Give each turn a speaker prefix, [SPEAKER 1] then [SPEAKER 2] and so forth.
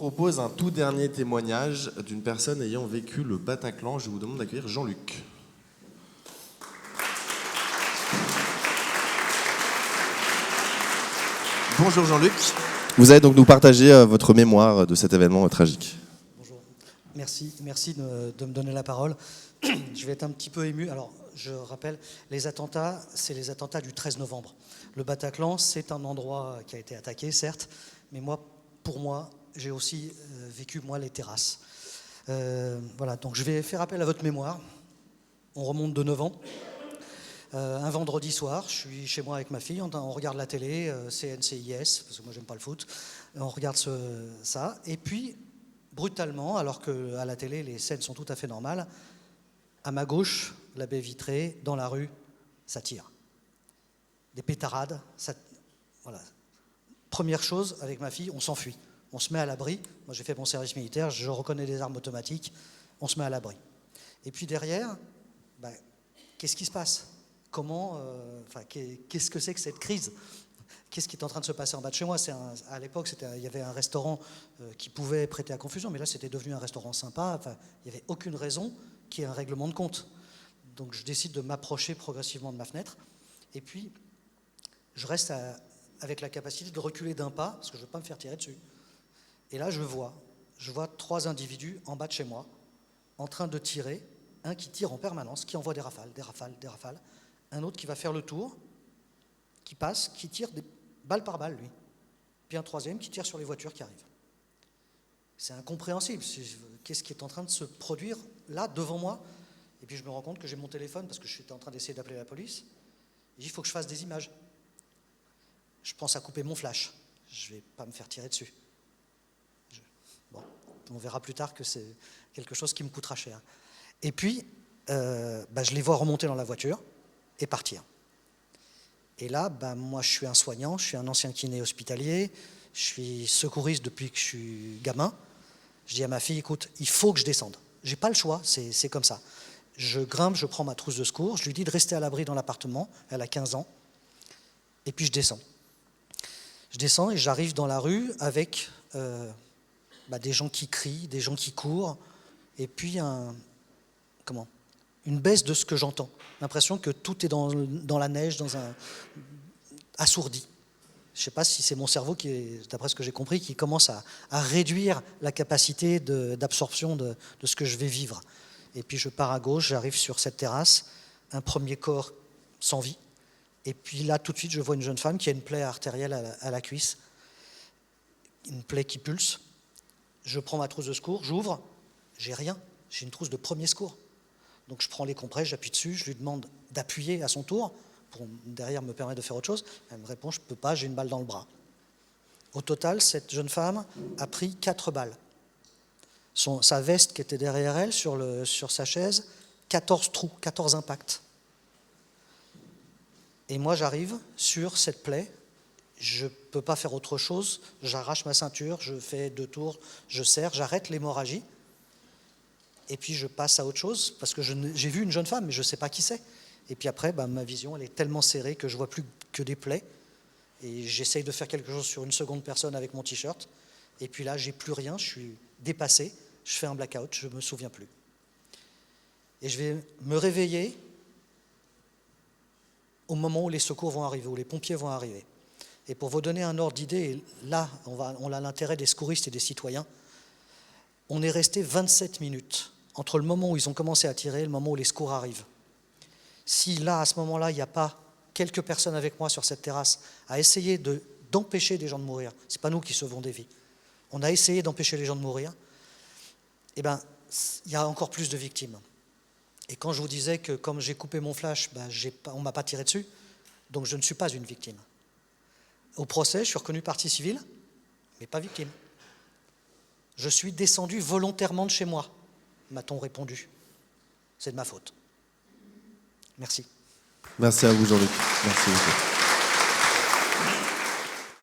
[SPEAKER 1] propose un tout dernier témoignage d'une personne ayant vécu le Bataclan. Je vous demande d'accueillir Jean-Luc. Bonjour Jean-Luc. Vous allez donc nous partager votre mémoire de cet événement tragique.
[SPEAKER 2] Bonjour. Merci de me donner la parole. Je vais être un petit peu ému. Alors, je rappelle, les attentats, c'est les attentats du 13 novembre. Le Bataclan, c'est un endroit qui a été attaqué, certes, mais pour moi, j'ai aussi vécu, les terrasses. Voilà, donc je vais faire appel à votre mémoire. On remonte de 9 ans. Un vendredi soir, je suis chez moi avec ma fille, on regarde la télé, CNCIS, parce que moi j'aime pas le foot, on regarde ça, et puis brutalement, alors qu'à la télé les scènes sont tout à fait normales, à ma gauche, la baie vitrée, dans la rue, ça tire. Des pétarades, voilà. Première chose, avec ma fille, on s'enfuit, on se met à l'abri. Moi j'ai fait mon service militaire, je reconnais des armes automatiques, on se met à l'abri. Et puis derrière, qu'est-ce qui se passe ? Qu'est-ce que c'est que cette crise ? Qu'est-ce qui est en train de se passer en bas de chez moi ? À l'époque, il y avait un restaurant qui pouvait prêter à confusion, mais là, c'était devenu un restaurant sympa. Il n'y avait aucune raison qu'il y ait un règlement de compte. Donc, je décide de m'approcher progressivement de ma fenêtre. Et puis, je reste avec la capacité de reculer d'un pas, parce que je ne veux pas me faire tirer dessus. Et là, je vois 3 individus en bas de chez moi, en train de tirer. Un qui tire en permanence, qui envoie des rafales. Un autre qui va faire le tour, qui passe, qui tire des balle par balle, lui. Puis un troisième qui tire sur les voitures qui arrivent. C'est incompréhensible. Qu'est-ce qui est en train de se produire là, devant moi ? Et puis je me rends compte que j'ai mon téléphone, parce que j'étais en train d'essayer d'appeler la police. Et il faut que je fasse des images. Je pense à couper mon flash. Je ne vais pas me faire tirer dessus. On verra plus tard que c'est quelque chose qui me coûtera cher. Et puis, je les vois remonter dans la voiture et partir. Et là, moi, je suis un soignant, je suis un ancien kiné hospitalier, je suis secouriste depuis que je suis gamin. Je dis à ma fille, écoute, il faut que je descende. Je n'ai pas le choix, c'est comme ça. Je grimpe, je prends ma trousse de secours, je lui dis de rester à l'abri dans l'appartement, elle a 15 ans, et puis je descends. Je descends et j'arrive dans la rue avec des gens qui crient, des gens qui courent, et puis une baisse de ce que j'entends. L'impression que tout est dans la neige, assourdi. Je ne sais pas si c'est mon cerveau, d'après ce que j'ai compris, qui commence à réduire la capacité d'absorption de ce que je vais vivre. Et puis je pars à gauche, j'arrive sur cette terrasse, un premier corps sans vie. Et puis là, tout de suite, je vois une jeune femme qui a une plaie artérielle à la cuisse, une plaie qui pulse. Je prends ma trousse de secours, j'ouvre, j'ai rien, j'ai une trousse de premier secours. Donc je prends les compresses, j'appuie dessus, je lui demande d'appuyer à son tour pour derrière me permettre de faire autre chose. Elle me répond, je ne peux pas, j'ai une balle dans le bras. Au total, cette jeune femme a pris 4 balles. Sa veste qui était derrière elle, sur sa chaise, 14 trous, 14 impacts. Et moi j'arrive sur cette plaie, je ne peux pas faire autre chose, j'arrache ma ceinture, je fais 2 tours, je serre, j'arrête l'hémorragie. Et puis je passe à autre chose, parce que j'ai vu une jeune femme, mais je ne sais pas qui c'est. Et puis après, ma vision, elle est tellement serrée que je ne vois plus que des plaies. Et j'essaye de faire quelque chose sur une seconde personne avec mon t-shirt. Et puis là, j'ai plus rien, je suis dépassé, je fais un blackout, je ne me souviens plus. Et je vais me réveiller au moment où les secours vont arriver, où les pompiers vont arriver. Et pour vous donner un ordre d'idée, là, on a l'intérêt des secouristes et des citoyens, on est resté 27 minutes entre le moment où ils ont commencé à tirer et le moment où les secours arrivent. Si là, à ce moment-là, il n'y a pas quelques personnes avec moi sur cette terrasse à essayer d'empêcher des gens de mourir, ce n'est pas nous qui sauvons des vies, on a essayé d'empêcher les gens de mourir, il y a encore plus de victimes. Et quand je vous disais que comme j'ai coupé mon flash, on ne m'a pas tiré dessus, donc je ne suis pas une victime. Au procès, je suis reconnu partie civile, mais pas victime. Je suis descendu volontairement de chez moi, m'a-t-on répondu. C'est de ma faute. Merci.
[SPEAKER 1] Merci à vous, Jean-Luc. Merci beaucoup.